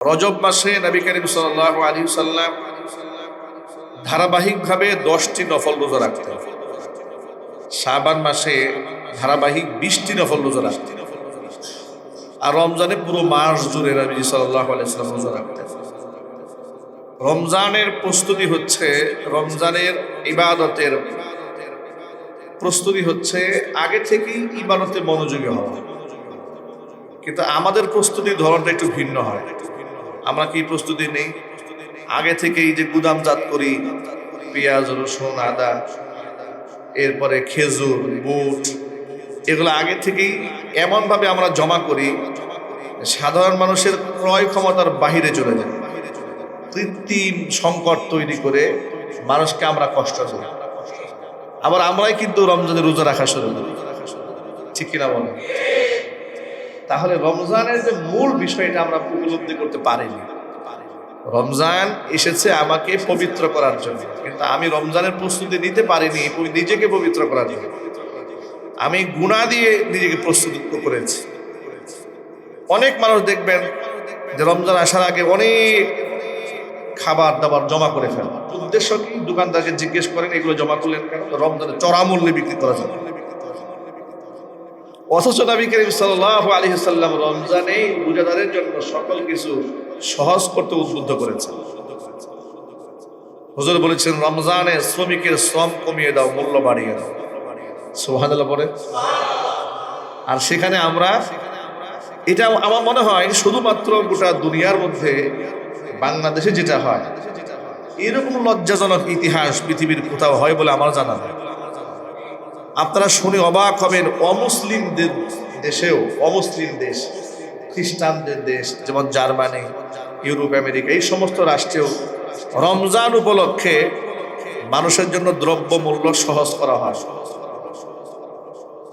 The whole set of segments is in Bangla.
রজব মাসে নবী করিম সাল্লাল্লাহু আলাইহি ওয়াসাল্লাম ধারাবাহিকভাবে 10টি নফল রোজা রাখতেন। শাবান মাসে ধারাবাহিক 20টি নফল রোজা রাখতেন। আর রমজানে পুরো মাস জুড়ে নবী সাল্লাল্লাহু আলাইহি ওয়াসাল্লাম রোজা রাখতেন। রমজানের প্রস্তুতি হচ্ছে, রমজানের ইবাদতের প্রস্তুতি হচ্ছে আগে থেকেই ইবাদতে মনোযোগী হওয়া। কিন্তু আমাদের প্রস্তুতির ধরনটা একটু ভিন্ন হয়। আমরা কি প্রস্তুতি নেই? আগে থেকেই যে গুদামজাত করি, পেঁয়াজ, রসুন, আদা, এরপরে খেজুর, বুট, এগুলো আগে থেকেই এমনভাবে আমরা জমা করি সাধারণ মানুষের ক্রয় ক্ষমতার বাহিরে চলে যায়। কৃত্রিম সংকট তৈরি করে মানুষকে আমরা কষ্ট করি। আবার আমরাই কিন্তু রমজানে রোজা রাখা শুরু করি, ঠিক কিনা বলেন? তাহলে রমজানের যে মূল বিষয়টা আমরা উপলব্ধি করতে পারিনি। রমজান এসেছে আমাকে পবিত্র করার জন্য, কিন্তু আমি রমজানের প্রস্তুতি নিতে পারিনি নিজেকে পবিত্র করার জন্য। আমি গুনাহ দিয়ে নিজেকে প্রস্তুত করেছি। অনেক মানুষ দেখবেন যে রমজান আসার আগে অনেক খাবার দাবার জমা করে ফেলেন। উদ্দেশ্য কি? দোকানদারকে জিজ্ঞেস করেন এগুলো জমা করলেন কেন? রমজানে চড়া মূল্যে বিক্রি করা যাবে। অথচ নবী করিম সাল্লাল্লাহু আলাইহি ওয়াসাল্লাম রমজানে রোজাদারের জন্য সকল কিছু সহজ করতে উদ্বুদ্ধ করেছেন। হুজুর বলেছেন, রমজানে শ্রমিকের শ্রম কমিয়ে দাও, মূল্য বাড়িয়ে দাও। সুবহানাল্লাহ পড়ে। আর সেখানে আমরা, এটা আমার মনে হয় শুধুমাত্র গোটা দুনিয়ার মধ্যে বাংলাদেশে যেটা হয়, এরকম লজ্জাজনক ইতিহাস পৃথিবীর কোথাও হয় বলে আমার জানা নেই। আপনারা শুনে অবাক হবেন, অমুসলিমদের দেশেও, অমুসলিম দেশ, খ্রিস্টানদের দেশ যেমন জার্মানি, ইউরোপ, আমেরিকা, এই সমস্ত রাষ্ট্রেও রমজান উপলক্ষে মানুষের জন্য দ্রব্য মূল্য সহজ করা হয়।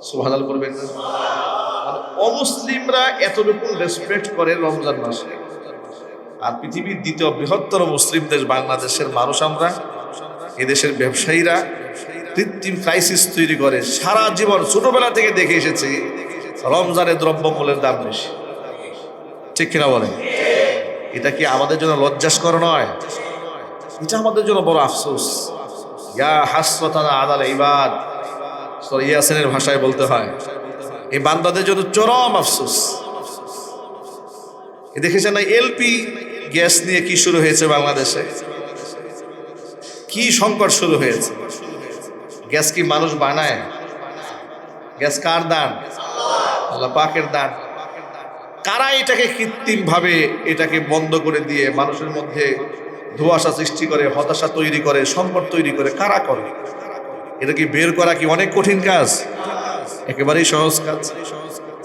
সুবহানাল্লাহ বলবেন। অমুসলিমরা এতটুকু রেসপেক্ট করে রমজান মাসে, আর পৃথিবীর দ্বিতীয় বৃহত্তর মুসলিম দেশ বাংলাদেশের মানুষ আমরা, এদেশের ব্যবসায়ীরা কৃত্রিম ক্রাইসিস তৈরি করে। সারা জীবন ছোটবেলা থেকে দেখে এসেছি রমজানে দ্রব্যমূল্যের দাম বেশি, ঠিক কিনা বলেন? এটা কি আমাদের জন্য লজ্জাস্কর নয়? এটা আমাদের জন্য বড় আফসোস। ইয়া হাসরাতান আলাল ইবাদ, সূরা ইয়াসিনের ভাষায় বলতে হয়, এই বান্দাদের জন্য চরম আফসোস। দেখেছেন না এলপি গ্যাস নিয়ে কি শুরু হয়েছে বাংলাদেশে? কি সংকট শুরু হয়েছে? গ্যাস কি মানুষ বানায়? গ্যাস কার দান? আল্লাহ পাকের দান। কারা এটাকে কৃত্রিম ভাবে এটাকে বন্ধ করে দিয়ে মানুষের মধ্যে ধোঁয়াশা সৃষ্টি করে, হতাশা তৈরি করে, সংকট তৈরি করে? কারা করে? এটা কি বের করা কি অনেক কঠিন কাজ? একেবারেই সহজ কাজ।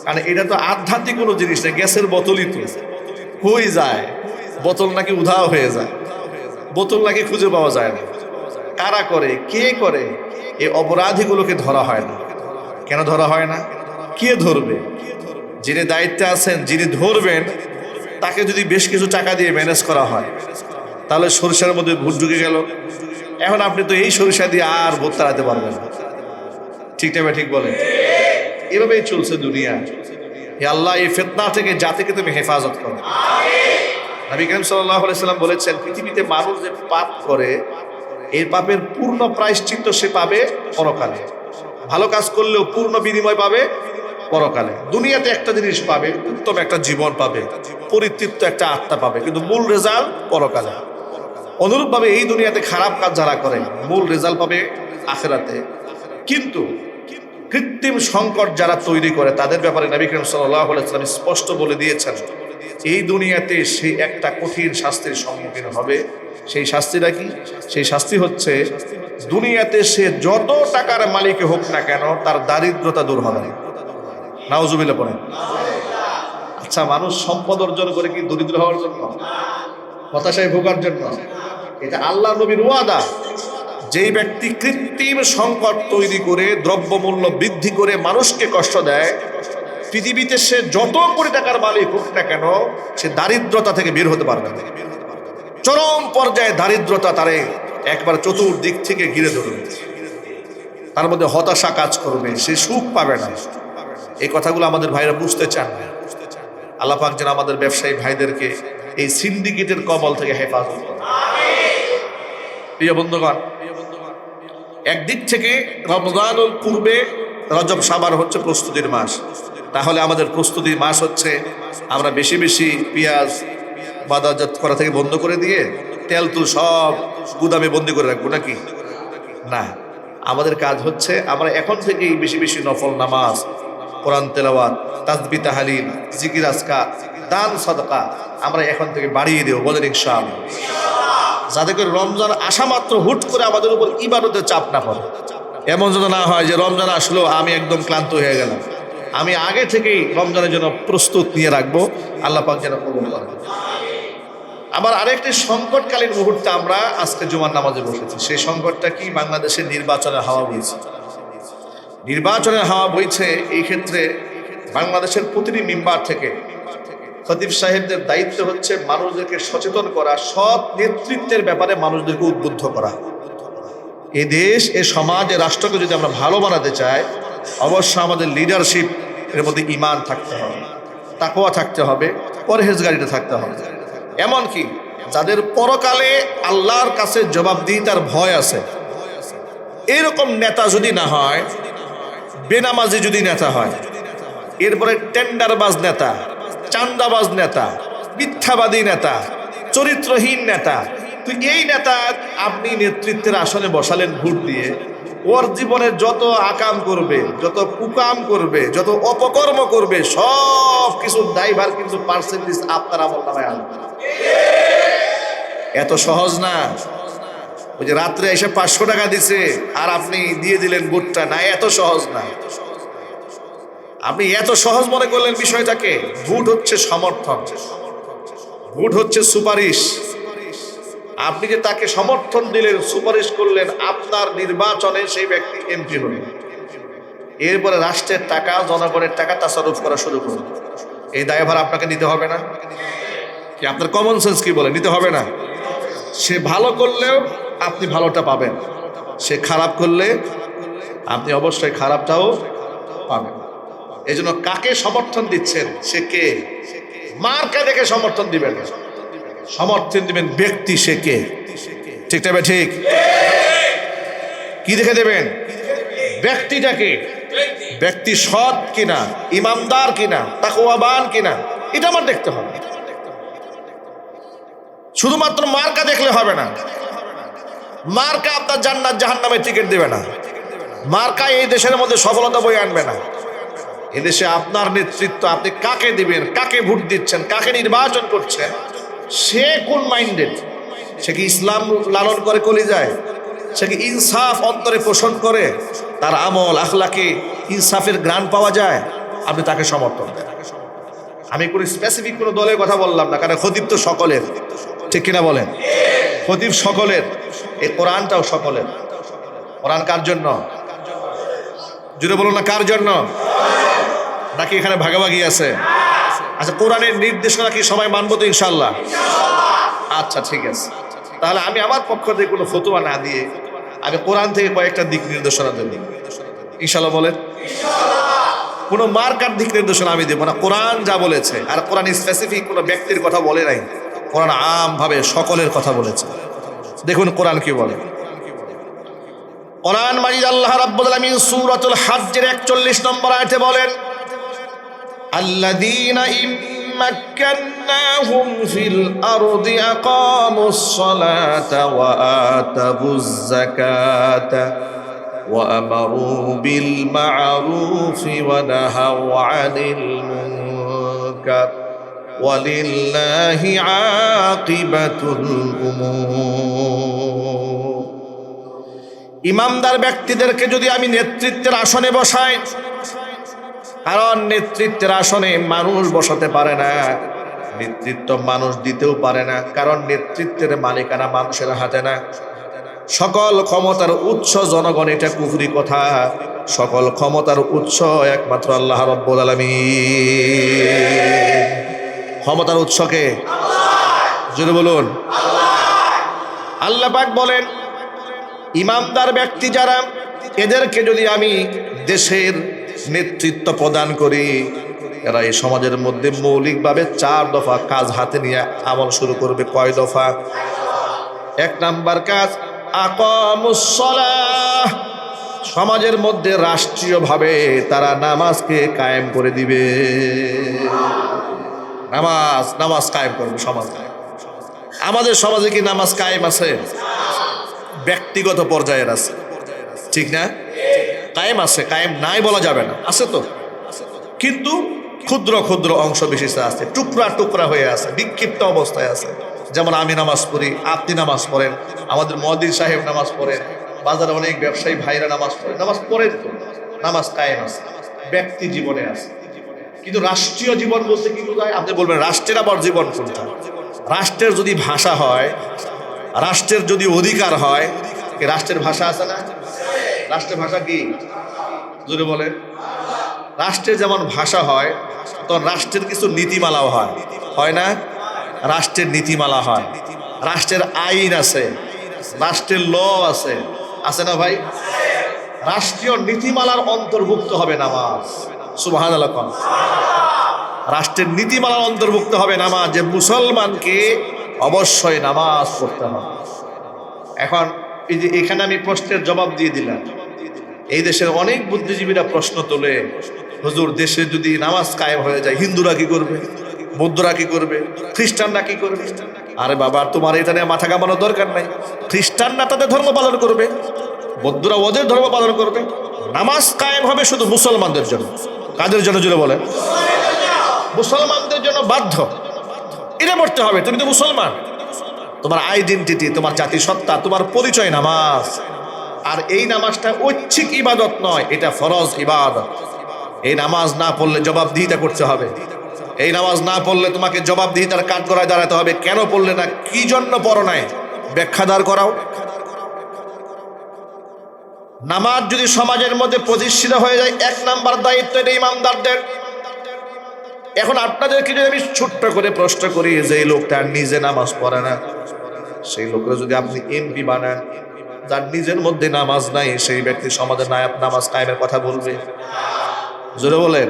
কারণ এটা তো আধ্যাত্মিক কোনো জিনিস না, গ্যাসের বোতলই তো হয়ে যায়। বোতল নাকি উধাও হয়ে যায়, বোতল নাকি খুঁজে পাওয়া যায় না। কারা করে? কে করে? এই অপরাধীগুলোকে ধরা হয় না। কেন ধরা হয় না? কে ধরবে? যিনি দায়িত্বে আছেন, যিনি ধরবেন, তাকে যদি বেশ কিছু টাকা দিয়ে ম্যানেজ করা হয়, তাহলে সরিষার মধ্যে ভূত ঢুকে গেল। এখন আপনি তো এই সরিষা দিয়ে আর ভূত তাড়াতে পারবেন না, ঠিক না? ঠিক বলেন। এভাবেই চলছে দুনিয়া। হে আল্লাহ, এই ফিতনা থেকে জাতিকে তুমি হেফাজত করো। নবী করিম সাল্লাল্লাহু আলাইহি ওয়াসাল্লাম বলেছেন, পৃথিবীতে মানুষ যে পাপ করে, এই পাপের পূর্ণ প্রায়শ্চিত্ত সে পাবে পরকালে। ভালো কাজ করলেও পূর্ণ বিনিময় পাবে পরকালে। দুনিয়াতে একটা জিনিস পাবে, উত্তম একটা জীবন পাবে, পরিতৃপ্ত একটা আত্মা পাবে, কিন্তু মূল রেজাল্ট পরকালে। অনুরূপভাবে এই দুনিয়াতে খারাপ কাজ যারা করে, মূল রেজাল্ট পাবে আখিরাতে। কিন্তু কৃত্রিম সংকট যারা তৈরি করে, তাদের ব্যাপারে নবী করিম সাল্লাল্লাহু আলাইহি ওয়াসাল্লাম স্পষ্ট বলে দিয়েছেন, এই দুনিয়াতে সে একটা কঠিন শাস্তির সম্মুখীন হবে। সেই শাস্তিটা কি? সেই শাস্তি হচ্ছে, দুনিয়াতে সে যত টাকার মালিক হোক না কেন, তার দারিদ্রতা দূর হবে না। নাউজুবিল্লাহ পড়েন। আচ্ছা, মানুষ সম্পদ অর্জন করে কি দরিদ্র হওয়ার জন্য, হতাশায় ভোগার জন্য? এটা আল্লাহ নবীর ওয়াদা। যেই ব্যক্তি কৃত্রিম সংকট তৈরি করে, দ্রব্যমূল্য বৃদ্ধি করে মানুষকে কষ্ট দেয়, পৃথিবীতে সে যত কোটি টাকার মালিক হোক না কেন, সে দারিদ্রতা থেকে বের হতে পারবে না। চরম পর্যায়ে দারিদ্রতা তারে একবার চতুর্দিক থেকে ঘিরে ধরবে, তার মধ্যে হতাশা কাজ করবে, সে সুখ পাবে না। এই কথাগুলো আমাদের ভাইরা বুঝতে চান না। আল্লাহ পাক যেন আমাদের ব্যবসায়ী ভাইদেরকে এই সিন্ডিকেটের কবল থেকে হেফাজত করুন। প্রিয় বন্ধুগণ, একদিক থেকে রমজানুল পূর্বে রজব শাবান হচ্ছে প্রস্তুতির মাস, তাহলে আমাদের প্রস্তুতির মাস হচ্ছে আমরা বেশি বেশি পেঁয়াজ বাজারজাত করা থেকে বন্ধ করে দিয়ে তেল তুল সব গুদামে বন্দি করে রাখবো নাকি? না, আমাদের কাজ হচ্ছে আমরা এখন থেকেই বেশি বেশি নফল নামাজ, কোরআন তেলাওয়াত, তাসবিহ তাহলিল, জিকির আজকার, দান সাদকা আমরা এখন থেকে বাড়িয়ে দেব, বলেন ইনশাআল্লাহ। যাতে করে রমজান আসা মাত্র হুট করে আমাদের উপর ইবাদতের চাপ না পড়ে। এমন যেন না হয় যে রমজান আসলো আমি একদম ক্লান্ত হয়ে গেলাম। আমি আগে থেকেই রমজানের জন্য প্রস্তুত নিয়ে রাখবো, আল্লাহ পাক যেন কবুল করেন। আবার আরেকটি সংকটকালীন মুহূর্তে আমরা আজকে জুমার নামাজে বসেছি। সেই সংকটটা কি? বাংলাদেশের নির্বাচনের হাওয়া বইছে। নির্বাচনের হাওয়া বইছে। এই ক্ষেত্রে বাংলাদেশের প্রতিটি মিম্বার থেকে খতিব সাহেবদের দায়িত্ব হচ্ছে মানুষদেরকে সচেতন করা, সৎ নেতৃত্বের ব্যাপারে মানুষদেরকে উদ্বুদ্ধ করা। এ দেশ, এ সমাজ, এ রাষ্ট্রকে যদি আমরা ভালো বানাতে চাই, অবশ্য আমাদের লিডারশিপ এর মধ্যে ঈমান থাকতে হবে, তাকওয়া থাকতে হবে, পরহেজগারিতা থাকতে হবে। এমনকি যাদের পরকালে আল্লাহর কাছে জবাবদিহিতার ভয় আছে, এরকম নেতা যদি না হয়, বেনামাজি যদি নেতা হয়, এরপরে টেন্ডারবাজ নেতা, চান্দাবাজ নেতা, মিথ্যাবাদী নেতা, চরিত্রহীন নেতা, তো এই নেতা আপনি নেতৃত্বের আসনে বসালেন ভোট দিয়ে, ওর জীবনে যত আকাম করবে, যত কুকাম করবে, যত অপকর্ম করবে, সব কিছুর দায়ভার কিন্তু পার্সেন্টেজ আপনার আমলনামায় আনবে। এত সহজ না। ওই যে রাত্রে এসে 500 টাকা দিছে আর আপনি দিয়ে দিলেন ভোটটা, না, এত সহজ না। আপনি এত সহজ মনে করলেন বিষয়টাকে। ভোট হচ্ছে সমর্থন, ভোট হচ্ছে সুপারিশ। আপনি যে তাকে সমর্থন দিলেন, সুপারিশ করলেন, আপনার নির্বাচনে সেই ব্যক্তি এমপি হলেন, এরপরে রাষ্ট্রের টাকা, জনগণের টাকা তাসারুফ করা শুরু করুন। এই দায়ভার আপনাকে নিতে হবে না কি? আপনার কমন সেন্স কি বলে নিতে হবে না? সে ভালো করলেও আপনি ভালোটা পাবেন, সে খারাপ করলে আপনি অবশ্যই খারাপটাও পাবেন। এই জন্য কাকে সমর্থন দিচ্ছেন, সে কে, মার্কা দেখে সমর্থন দিবেন, সমর্থন দিবেন ব্যক্তি, সে কে। ঠিক তবে ঠিক কি দেখে দেবেন? ব্যক্তিটাকে, ব্যক্তি সৎ কিনা, ইমানদার কিনা, তাকওয়াবান কিনা, এটা আমার দেখতে হবে। শুধুমাত্র মার্কা দেখলে হবে না। মার্কা আপনার জান্নাত জাহান্নামের টিকিট দেবে না। মার্কা এই দেশের মধ্যে সফলতা বয়ে আনবে না। এদেশে আপনার নেতৃত্ব, আপনি কাকে দিবেন, কাকে ভোট দিচ্ছেন, কাকে নির্বাচন করছেন, সে কোন মাইন্ডেড, সে কি ইসলাম লালন করে কলিজায়, সে কি ইনসাফ অন্তরে পোষণ করে, তার আমল আখলাকে ইনসাফের গ্রাণ পাওয়া যায়, আপনি তাকে সমর্থন দেন। আমি কোনো স্পেসিফিক কোনো দলের কথা বললাম না, কারণ খতিব তো সকলের, ঠিক কিনা বলেন? খতিব সকলের, এই কোরআনটাও সকলের। কোরআন কার জন্য? জুড়ে বলুন না, কার জন্য? নাকি এখানে ভাগাভাগি আছে? আচ্ছা, কোরআনের নির্দেশনা কি সবাই মানবো তো ইনশাল্লাহ? আচ্ছা, ঠিক আছে। তাহলে আমি আমার পক্ষ থেকে কোনো ফতোয়া না দিয়ে আমি কোরআন থেকে কয়েকটা দিক নির্দেশনা দেব ইনশাল্লাহ। বলেন, কোনো মার্কার দিক নির্দেশনা আমি দেবো না। কোরআন যা বলেছে, আর কোরআন স্পেসিফিক কোনো ব্যক্তির কথা বলে নাই, কোরআন আমভাবে সকলের কথা বলেছে। দেখুন কোরআন কি বলে। কোরআন মাজিদ আল্লাহ রাব্বুল আলামিন সূরাতুল হজ্জের 41 নম্বর আয়াতে বলেন, আল্লাযীনা ইম্মাক্কান্নাহুম ফিল আরদি আকামুস সালাতা ওয়া আতাবুজ যাকাতা ওয়া আমারু বিল মা'রুফি ওয়া নাহাউ আনিল মুনকার ওয়ালিল্লাহি আকিবাতুল উমুর। ইমানদার ব্যক্তিদেরকে যদি আমি নেতৃত্বের আসনে বসাই, কারণ নেতৃত্বের আসনে মানুষ বসাতে পারে না, নেতৃত্ব মানুষ দিতেও পারে না, কারণ নেতৃত্বের মালিকানা মানুষের হাতে না। সকল ক্ষমতার উৎস জনগণ, এটা কুফরি কথা। সকল ক্ষমতার উৎস একমাত্র আল্লাহ রাব্বুল আলামিন। ক্ষমতার উৎসকে জোরে বলুন আল্লাহ পাক বলেন, ইমানদার ব্যক্তি যারা, এদেরকে যদি আমি দেশের নেতৃত্ব প্রদান করি, এরা এই সমাজের মধ্যে মৌলিকভাবে 4 দফা কাজ হাতে নিয়ে আমল শুরু করবে। কয় দফা? 1 নাম্বার কাজ আকামুস সালাহ, সমাজের মধ্যে রাষ্ট্রীয়ভাবে তারা নামাজকে কায়েম করে দিবে। নামাজ কায়েম করবে সমাজ। আমাদের সমাজে কি নামাজ কায়েম আছে? ব্যক্তিগত পর্যায়ের আছে, ঠিক না? কায়েম আছে, কায়েম নাই বলা যাবে না, আছে তো, কিন্তু ক্ষুদ্র ক্ষুদ্র অংশ বিশেষ আছে, টুকরা টুকরা হয়ে আছে, বিক্ষিপ্ত অবস্থায় আছে। যেমন আমি নামাজ পড়ি, আপনি নামাজ পড়েন, আমাদের মুয়াজ্জিন সাহেব নামাজ পড়েন, বাজারে অনেক ব্যবসায়ী ভাইরা নামাজ পড়েন, তো নামাজ কায়েম আছে, ব্যক্তি জীবনে আছে। কিন্তু রাষ্ট্রীয় জীবন বলতে কি বোঝায়? আপনি বলবেন রাষ্ট্রের আবার জীবন কোনটা? রাষ্ট্রের যদি ভাষা হয়, রাষ্ট্রের যদি অধিকার হয়, রাষ্ট্রের ভাষা আছে না? রাষ্ট্রের ভাষা কি যদি বলেন? রাষ্ট্রের যেমন ভাষা হয়, তখন রাষ্ট্রের কিছু নীতিমালাও হয় না? রাষ্ট্রের নীতিমালা হয়, রাষ্ট্রের আইন আছে, রাষ্ট্রের ল আছে না ভাই? রাষ্ট্রীয় নীতিমালার অন্তর্ভুক্ত হবে নামাজ। সুবহানাল্লাহ। রাষ্ট্রের নীতিমালার অন্তর্ভুক্ত হবে নামাজ, যে মুসলমানকে অবশ্যই নামাজ পড়তে হবে। এখন এই যে এখানে আমি প্রশ্নের জবাব দিয়ে দিলাম, এই দেশের অনেক বুদ্ধিজীবীরা প্রশ্ন তোলে, হুজুর দেশে যদি নামাজ কায়েম হয়ে যায়, হিন্দুরা কি করবে, বৌদ্ধরা কি করবে, খ্রিস্টানরা কি করবে? আরে বাবা, তোমার এটা নিয়ে মাথা ঘামানোর দরকার নাই। খ্রিস্টানরা তাদের ধর্ম পালন করবে, বৌদ্ধরা ওদের ধর্ম পালন করবে। নামাজ কায়েম হবে শুধু মুসলমানদের জন্য। কাদের জন্য জুড়ে বলেন? মুসলমানদের জন্য বাধ্য, এটা পড়তে হবে। তুমি তো মুসলমান, তোমার আইডেন্টিটি, তোমার জাতিসত্তা, তোমার পরিচয় নামাজ। আর এই নামাজটা ঐচ্ছিক ইবাদত নয়, এটা ফরজ ইবাদত। এই নামাজ না পড়লে জবাবদিহিতা করতে হবে। এই নামাজ না পড়লে তোমাকে জবাবদিহিতার কাঠগড়ায় দাঁড়াতে হবে। কেন পড়লে না, কি জন্য পড়ো নাই, ব্যাখ্যাদার করাও। নামাজ যদি সমাজের মধ্যে প্রতিষ্ঠিত হয়ে যায়, 1 নাম্বার দায়িত্ব এটা ইমামদারদের। এখন আপনাদেরকে যদি আমি ছোট্ট করে প্রশ্ন করি, যে এই লোকটা নিজে নামাজ পড়ে না, সেই লোকরা যদি আপনি এমপি বানান, যার নিজের মধ্যে নামাজ নাই, সেই ব্যক্তি সমাজের নায়ক নামাজ কায়েমের কথা বলবে? জোরে বলেন।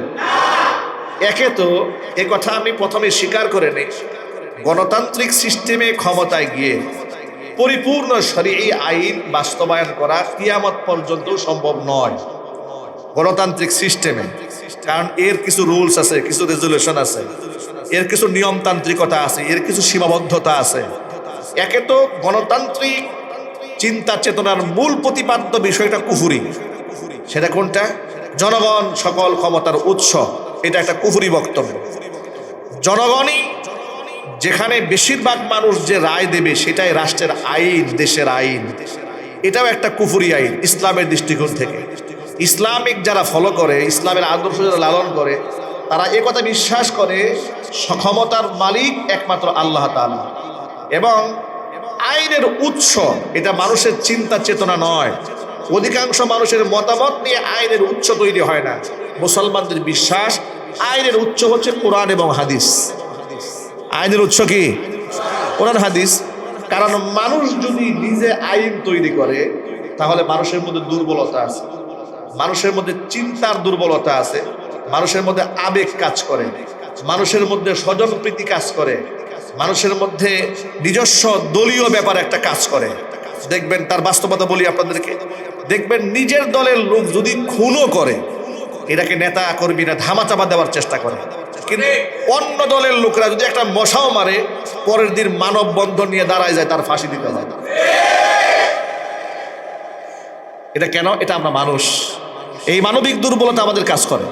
একে তো এ কথা আমি প্রথমে স্বীকার করে নেই, গণতান্ত্রিক সিস্টেমে ক্ষমতায় গিয়ে পরিপূর্ণ শরীয়ী আইন বাস্তবায়ন করা কিয়ামত পর্যন্ত সম্ভব নয় গণতান্ত্রিক সিস্টেমে। কারণ এর কিছু রুলস আছে, কিছু রেজুলেশন আছে, এর কিছু নিয়মতান্ত্রিকতা আছে, এর কিছু সীমাবদ্ধতা আছে। একে তো গণতান্ত্রিক চিন্তা চেতনার মূল প্রতিপাদ্য বিষয়টা কুফরি। সেটা কোনটা? জনগণ সকল ক্ষমতার উৎস, এটা একটা কুফরি বক্তব্য। জনগণই যেখানে বেশিরভাগ মানুষ যে রায় দেবে, সেটাই রাষ্ট্রের আইন, দেশের আইন, এটাও একটা কুফরি আইন ইসলামের দৃষ্টিকোণ থেকে। ইসলামিক যারা ফলো করে, ইসলামের আদর্শ যারা লালন করে, তারা একথা বিশ্বাস করে ক্ষমতার মালিক একমাত্র আল্লাহ তাআলা, এবং আইনের উৎস এটা মানুষের চিন্তা চেতনা নয়। অধিকাংশ মানুষের মতামত নিয়ে আইনের উৎস তৈরি হয় না। মুসলমানদের বিশ্বাস আইনের উৎস হচ্ছে কোরআন এবং হাদিস। আইনের উৎস কি? কোরআন হাদিস। কারণ মানুষ যদি নিজে আইন তৈরি করে, তাহলে মানুষের মধ্যে দুর্বলতা আছে, মানুষের মধ্যে চিন্তার দুর্বলতা আছে, মানুষের মধ্যে আবেগ কাজ করে, মানুষের মধ্যে স্বজনপ্রীতি কাজ করে, মানুষের মধ্যে নিজস্ব দলীয় ব্যাপার একটা কাজ করে। দেখবেন, তার বাস্তবতা বলি আপনাদেরকে, দেখবেন নিজের দলের লোক যদি খুনও করে, এটাকে নেতা কর্মীরা ধামাচাপা দেওয়ার চেষ্টা করে। কিন্তু অন্য দলের লোকরা যদি একটা মশাও মারে, পরের দিন মানববন্ধন নিয়ে দাঁড়ায় যায়, তার ফাঁসি দিতে হয়। এটা কেন? এটা আমরা মানুষ, এই মানবিক দুর্বলতা আমাদের কাজ করে।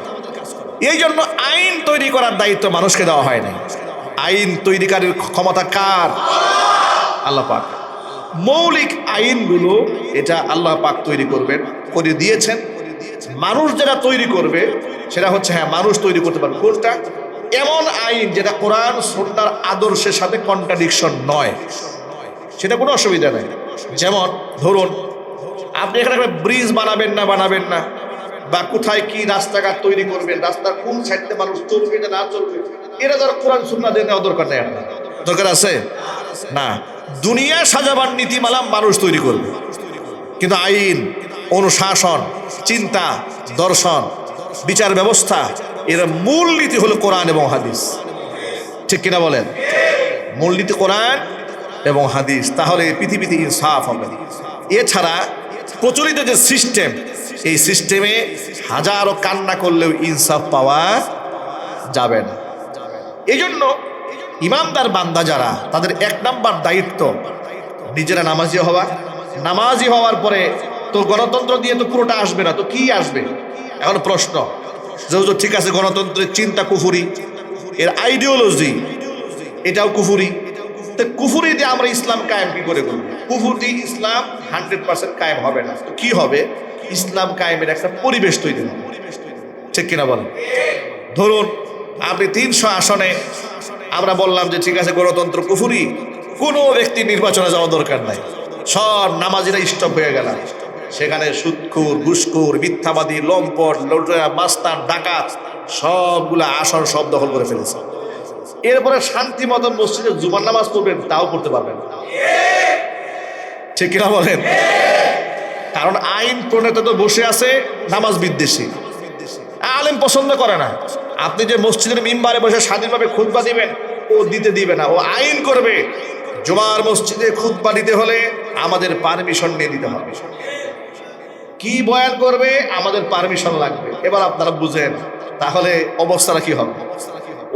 এই জন্য আইন তৈরি করার দায়িত্ব মানুষকে দেওয়া হয় না। আইন তৈরিকারীর ক্ষমতা কার? আল্লাহ পাক। মৌলিক আইনগুলো এটা আল্লাহ পাক তৈরি করবেন, করে দিয়েছেন। মানুষ যেটা তৈরি করবে সেটা হচ্ছে, হ্যাঁ, মানুষ তৈরি করতে পারবে কোনটা? এমন আইন যেটা কোরআন সুন্নাহর আদর্শের সাথে কন্ট্রাডিকশন নয়, সেটা কোনো অসুবিধা নেই। যেমন ধরুন, আপনি এখানে একটা ব্রিজ বানাবেন না, বা কোথায় কি রাস্তাঘাট তৈরি করবেন, রাস্তার কোন সাইডে মানুষ চলবে না চলবে, এটা ধর কোরআন সুন্নাহ দিয়ে নেওয়া দরকার নেই। আপনার দরকার আছে না? দুনিয়া সাজাবার নীতিমালা মানুষ তৈরি করবে, কিন্তু আইন, অনুশাসন, চিন্তা, দর্শন, বিচার ব্যবস্থা, এর মূলনীতি হলো কোরআন এবং হাদিস। ঠিক কিনা বলেন? মূলনীতি কোরআন এবং হাদিস, তাহলে পৃথিবীতে ইনসাফ হবে। এছাড়া প্রচলিত যে সিস্টেম, এই সিস্টেমে হাজারো কান্না করলেও ইনসাফ পাওয়া যাবে না। এই জন্য ইমানদার বান্দা যারা, তাদের এক নাম্বার দায়িত্ব নিজেরা নামাজি হওয়া। নামাজি হওয়ার পরে তো গণতন্ত্র দিয়ে তো পুরোটা আসবে না, তো কি আসবে? এখন প্রশ্ন যে হুজুর ঠিক আছে, গণতন্ত্রের চিন্তা কুফুরি, এর আইডিওলজি এটাও কুফুরি, তো কুফুরি দিয়ে আমরা ইসলাম কায়েম কি করে করবো? কুফুর দিয়ে ইসলাম 100% কায়েম হবে না। তো কি হবে? ইসলাম কায়েমের একটা পরিবেশ তৈরি হবে। ঠিক কিনা বলেন? ধরুন আপনি 300 আসনে আমরা বললাম যে ঠিক আছে গণতন্ত্র কুফুরি, কোনো ব্যক্তি নির্বাচনে যাওয়া দরকার নাই, সব নামাজিরা স্টপ হয়ে গেল। সেখানে সুদখোর, ঘুষখোর, মিথ্যাবাদী, লম্পট, লুটেরা, মাস্তান, ডাকাত সবগুলা আসন সব দখল করে ফেলেছে। এরপরে শান্তি মতন মসজিদে জুমার নামাজ পড়বেন, তাও পড়তে পারবেন না। ঠিক কিনা বলেন? কারণ আইন প্রণেতা তো বসে আছে নামাজ বিদ্বেষী, আলেম পছন্দ করে না। আপনি যে মসজিদের মিম্বারে বসে স্বাধীনভাবে খুতবা দিবেন, ও দিতে দিবে না, ও আইন করবে জুমার মসজিদে খুতবা দিতে হলে আমাদের পারমিশন নিয়ে দিতে হবে। কি বয়ান করবে আমাদের পারমিশন লাগবে। এবার আপনারা বুঝেন তাহলে অবস্থাটা কি হবে।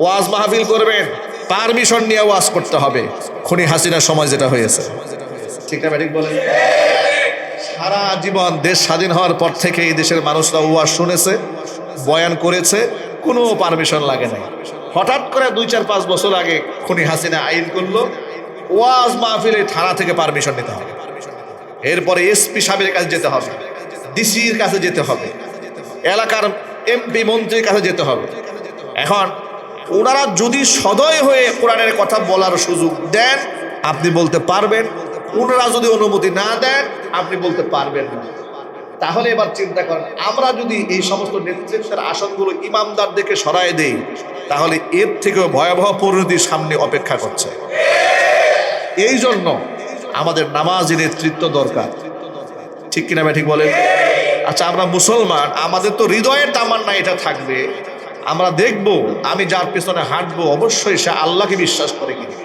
ওয়াজ মাহফিল করবেন, পারমিশন নিয়ে ওয়াজ করতে হবে। খুনি হাসিনার সময় যেটা হয়েছে, ঠিক না ঠিক বলেন? সারা জীবন দেশ স্বাধীন হওয়ার পর থেকে এই দেশের মানুষরা ওয়াজ শুনেছে, বয়ান করেছে, কোনো পারমিশন লাগে নাই। হঠাৎ করে 2-4-5 বছর আগে খুনি হাসিনা আইন করলো, ওয়াজ মাহফিলে থানা থেকে পারমিশন নিতে হবে, এরপরে এসপি সাহেবের কাছে যেতে হবে, ডিসির কাছে যেতে হবে, এলাকার এমপি মন্ত্রীর কাছে যেতে হবে। এখন ওনারা যদি সদয় হয়ে কোরআনের কথা বলার সুযোগ দেন আপনি বলতে পারবেন, ওনারা যদি অনুমতি না দেন আপনি বলতে পারবেন না। তাহলে এবার চিন্তা করেন, আমরা যদি এই সমস্ত নেতৃত্বের আসনগুলো ইমামদারদেরকে সরায় দেই, তাহলে এর থেকেও ভয়াবহ পরিণতির সামনে অপেক্ষা করছে। এই জন্য আমাদের নামাজি নেতৃত্ব দরকার। ঠিক কিনা ঠিক বলেন? আচ্ছা, আমরা মুসলমান, আমাদের তো হৃদয়ের তামান্না এটা থাকবে, আমরা দেখব আমি যার পেছনে হাঁটবো অবশ্যই সে আল্লাহকে বিশ্বাস করে কিনা,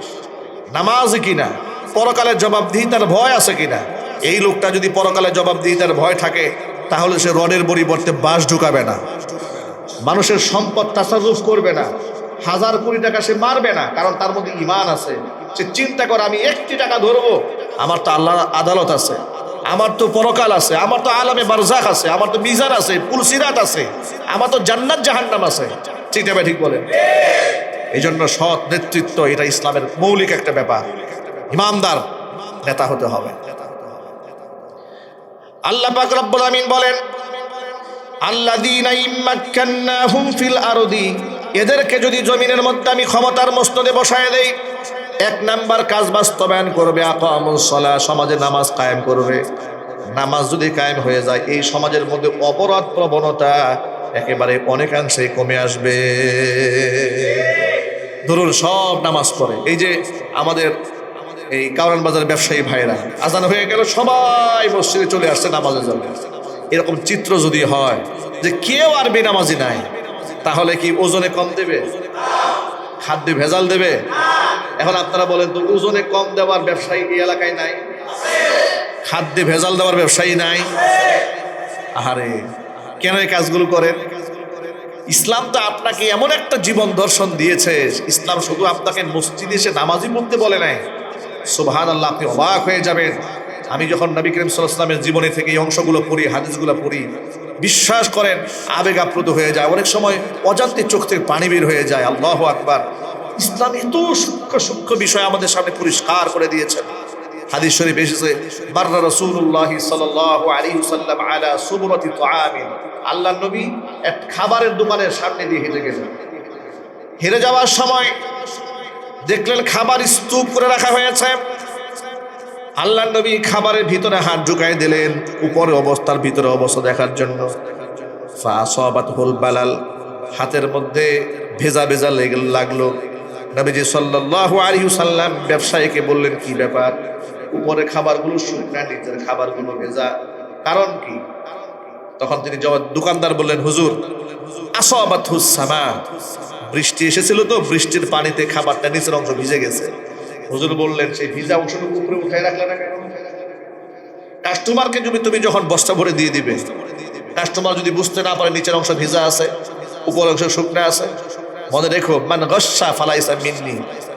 নামাজি কিনা, পরকালের জবাবদিহিতার ভয় আছে কিনা। এই লোকটা যদি পরকালের জবাবদিহিতার ভয় থাকে তাহলে সে রডের পরিবর্তে বাঁশ ঢুকাবে না, মানুষের সম্পদ তাসারুফ করবে না, 1000 কোটি টাকা সে মারবে না, কারণ তার মধ্যে ঈমান আছে। সে চিন্তা করে আমি 1টি টাকা ধরবো, আমার তো আল্লাহর আদালত আছে, আমার তো পরকাল আছে, আমার তো আলামে বারজাখ আছে, আমার তো মিজান আছে, পুলসিরাত আছে, আমার তো জান্নাত জাহান্নাম আছে। ঠিক না ঠিক বলেন? এই জন্য সৎ নেতৃত্ব এটা ইসলামের মৌলিক একটা ব্যাপার। ইমানদার নেতা হতে হবে। আল্লাহ পাক রব্বুল আমিন বলেন, আল্লাযীনা ইম্মাক্কান্নাহুম ফিল আরদি, এদেরকে যদি জমিনের মধ্যে আমি ক্ষমতার মসনদে বসায় দেই, 1 নাম্বার কাজ বাস্তবায়ন করবে, আকামুস সালাহ, সমাজে নামাজ কায়েম করবে। নামাজ যদি কায়েম হয়ে যায়, এই সমাজের মধ্যে অপরাধ প্রবণতা একেবারে অনেকাংশে কমে আসবে। ধরুন সব নামাজ পড়ে, এই যে আমাদের এই কারওয়ান বাজার ব্যবসায়ী ভাইরা, আজান হয়ে গেল সবাই মসজিদে চলে আসছে নামাজের জন্য। এরকম চিত্র যদি হয় যে কেউ আর বেনামাজি নাই, তাহলে কি ওজনে কম দেবে? খাদ্যে ভেজাল দেবে? এখন আপনারা বলেন তো, ওজনে কম দেওয়ার ব্যবসায়ী এই এলাকায় নাই? খাদ্যে ভেজাল দেওয়ার ব্যবসায়ী নাই? আহারে, কেন এই কাজগুলো করেন? ইসলাম তো আপনাকে এমন একটা জীবন দর্শন দিয়েছে, ইসলাম শুধু আপনাকে মসজিদে এসে নামাজি পড়তে বলে নাই। সুবহানাল্লাহ, আপনি অবাক হয়ে যাবেন। আমি যখন নবী করিম সাল্লাল্লাহু আলাইহি ওয়াসাল্লামের জীবনে থেকে এই অংশগুলো পড়ি, হাদিসগুলো পড়ি, বিশ্বাস করেন আবেগ আপ্লুত হয়ে যায়, অনেক সময় অজান্তে চোখ থেকে পানি বের হয়ে যায়। আল্লাহু আকবার। ইসলাম এত সূক্ষ্ম সূক্ষ্ম বিষয় আমাদের সামনে পরিষ্কার করে দিয়েছেন। হাদিস শরীফ এসেছে, বাররা রাসূলুল্লাহ সাল্লাল্লাহু আলাইহি ওয়াসাল্লাম আলা সুবরাতি তুআমিন, আল্লাহর নবী এক খাবারের দোকানের সামনে দিয়ে হেঁটে গেলেন। হেঁটে যাওয়ার সময় দেখলেন খাবার স্তূপ করে রাখা হয়েছে। আল্লাহর নবী খাবারের ভিতরে হাত ঢুকাই দিলেন, উপরে অবস্থার ভিতরে অবস্থা দেখার জন্য। ফাসাবাতুল বালাল, হাতের মধ্যে ভেজা ভেজা লাগলো। নবীজি সাল্লাল্লাহু আলাইহি ওয়াসাল্লাম ব্যবসায়ীকে বললেন, কি ব্যাপার? উপরে খাবারগুলো শুকনা, নিচের খাবারগুলো ভেজা, কারণ কি? তখন তিনি দোকানদার বললেন, হুজুর আসাবাতুস সামা, বৃষ্টি এসেছিল তো বৃষ্টির পানিতে খাবারটা নিচের অংশ ভিজে গেছে। হুজুর বললেন, সেই ভিজা অংশটুকু উপরে উঠাই রাখলে না কেন? কাস্টমারকে তুমি যখন বস্তা ভরে দিয়ে দিবে, কাস্টমার যদি বুঝতে না পারে নিচের অংশ ভিজা আছে উপর অংশ শুকনা আছে, মনে রেখো মান গস্সা ফালাইসা মিন্নি,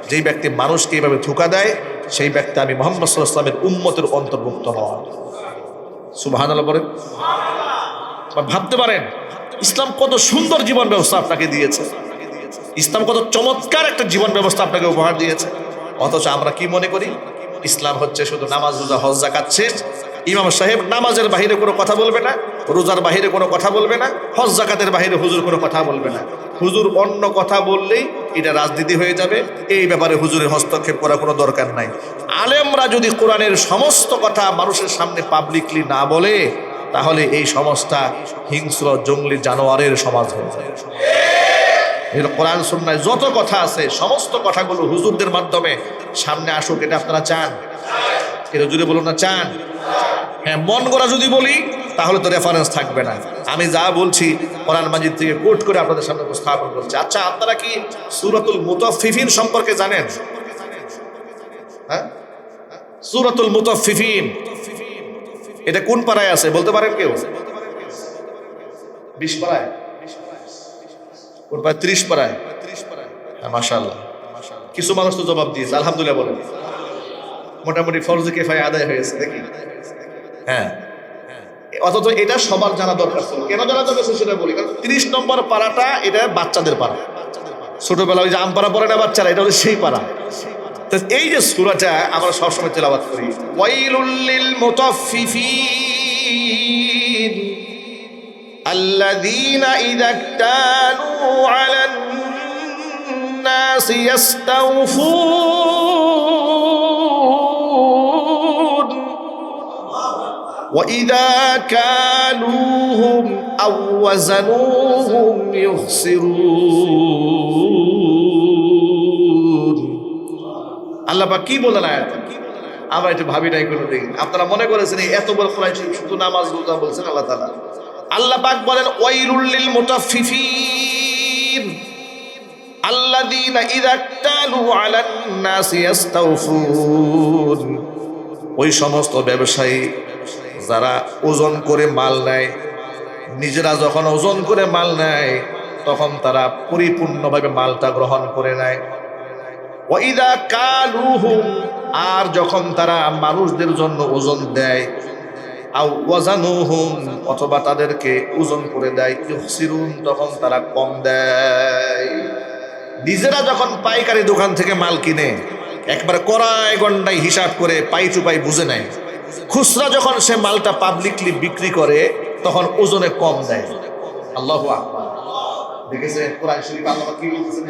যেই ব্যক্তি মানুষকে এইভাবে ধোঁকা দেয় সেই ব্যক্তি আমি মুহাম্মদ সাল্লাল্লাহু আলাইহি ওয়াসাল্লামের উম্মতের অন্তর্ভুক্ত নয়। সুবহানাল্লাহ বলেন। ভাবতে পারেন ইসলাম কত সুন্দর জীবন ব্যবস্থা আপনাকে দিয়েছে, ইসলাম কত চমৎকার একটা জীবন ব্যবস্থা আপনাকে উপহার দিয়েছে। অথচ আমরা কি মনে করি ইসলাম হচ্ছে শুধু নামাজ, রোজা, হজ, যাকাত শেষ। ইমাম সাহেব নামাজের বাহিরে কোনো কথা বলবে না, রোজার বাহিরে কোনো কথা বলবে না, হজ যাকাতের বাহিরে হুজুর কোনো কথা বলবে না। হুজুর অন্য কথা বললেই এটা রাজনীতি হয়ে যাবে, এই ব্যাপারে হুজুরের হস্তক্ষেপ করার কোনো দরকার নাই। আলেমরা যদি কোরআনের সমস্ত কথা মানুষের সামনে পাবলিকলি না বলে, তাহলে এই সমাজটা হিংস্র জঙ্গলি জানোয়ারের সমাজ হয়ে যাবে। কোরআন সুন্নাহয় যত কথা আছে সমস্ত কথাগুলো হুজুরদের মাধ্যমে সামনে আসুক, এটা আপনারা চান? এটা যদি বলুন না চান? হ্যাঁ, মন গড়া যদি বলি তাহলে তো রেফারেন্স থাকবে না। আমি যা বলছি কোরআন মাজিদ থেকে কোট করে আপনাদের সামনে উপস্থাপন করছি। আচ্ছা, আপনারা কি সূরাতুল মুতাফফিফিন সম্পর্কে জানেন? হ্যাঁ, সূরাতুল মুতাফফিফিন এটা কোন পারায় আছে বলতে পারেন কেউ? 20 পারায়? কোন পারায়? 30 পারায়। মাশাআল্লাহ, কিছু মানুষ তো জবাব দিয়েছে, আলহামদুলিল্লাহ বলেন। মোটামুটি ফরজ কিফায়া আদায় হয়েছে দেখি। হ্যাঁ, অথচ এটা সবার জানা দরকার ছিল। কেন জানা দরকার ছিল সেটা বলি, কারণ 30 নম্বর পাড়াটা এটা বাচ্চাদের পাড়া। ছোটবেলা ওই যে আমপাড়া পড়ে না বাচ্চারা, এটা হলো সেই পাড়া। তো এই যে সূরাটা আমরা সবসময় তেলাওয়াত করি, ওয়াইলুল লিল মুতাফফিফিন আল্লাযীনা ইযা ইক্তালু আলান নাসি ইস্তাওফুন وَإِذَا كَالُوهُمْ أَوْ وَزَنُوهُمْ يُخْسِرُونَ। আল্লাহ পাক কি বলেন আয়াতে? আমরা একটু ভাবি নাই কোনোদিন। আপনারা মনে করেছেন এত বড় কোরআন শরীফ শুধু নামাজ রোজা বলছেন আল্লাহ তাআলা? আল্লাহ পাক বলেন ওয়াইলুল লিল মুতাফফিফিন আল্লাযীনা ইযা ইক্তালু আলান নাসি ইস্তাওফুন। ওই সমস্ত ব্যবসায়ী যারা ওজন করে মাল নেয়, নিজেরা যখন ওজন করে মাল নেয় তখন তারা পরিপূর্ণভাবে মালটা গ্রহণ করে নেয়। ওয়াইদা কালুহুম, আর যখন তারা মানুষদের জন্য ওজন দেয়, আও ওয়াজানুহুম, অথবা তাদেরকে ওজন করে দেয়, ইউখসিরুন, তখন তারা কম দেয়। নিজেরা যখন পাইকারি দোকান থেকে মাল কিনে একবার কড়াই গন্ডাই হিসাব করে পাই টু পাই বুঝে নেয়, খুচরা যখন সে মালটা পাবলিকলি বিক্রি করে তখন ওজনে কম দেয়। আল্লাহু আকবার। দেখেছেন কোরআন শরীফ আল্লাহ কি বলতেছেন?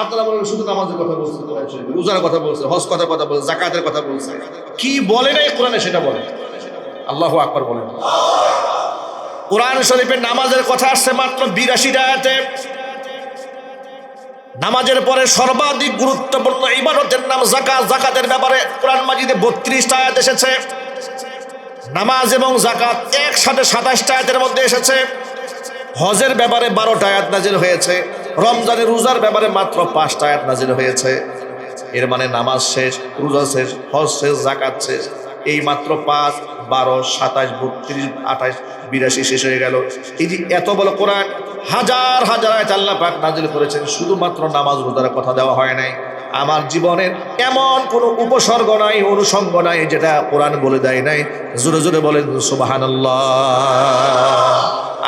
আপনারা বলেন শুধু নামাজের কথা বলছেন, কোরআন শরীফ রোজার কথা বলছে, হজ কথার কথা বলছে, যাকাতের কথা বলছে, কি বলে নাই কোরআনে সেটা বলে। আল্লাহু আকবার বলেন। কোরআন শরীফের নামাজের কথা আসছে মাত্র 82 আয়াতে। নামাজের পরে সর্বাধিক গুরুত্বপূর্ণ ইবাদতের নাম যাকাত। যাকাতের ব্যাপারে কোরআন মাজিদে 32 আয়াত এসেছে। নামাজ এবং যাকাত একসাথে 27 আয়াতের মধ্যে এসেছে। হজের ব্যাপারে 12 আয়াত নাজিল হয়েছে। রমজানের রোজার ব্যাপারে মাত্র 5 আয়াত নাজিল হয়েছে। এর মানে নামাজ শেষ, রোজা শেষ, হজ শেষ, যাকাত শেষ, এই মাত্র 5, 12, 27, 32, 28, 82 শেষ হয়ে গেল। এই যে এত বড় কোরআন, হাজার হাজার আয়াত আল্লাহ পাক নাজিল করেছেন, শুধুমাত্র নামাজ রোজার কথা দেওয়া হয় নাই। আমার জীবনের এমন কোন উপসর্গ নাই, অনুষঙ্গ নাই যেটা কোরআন বলে দেয় নাই। জোরে জোরে বলেন সুবহানাল্লাহ।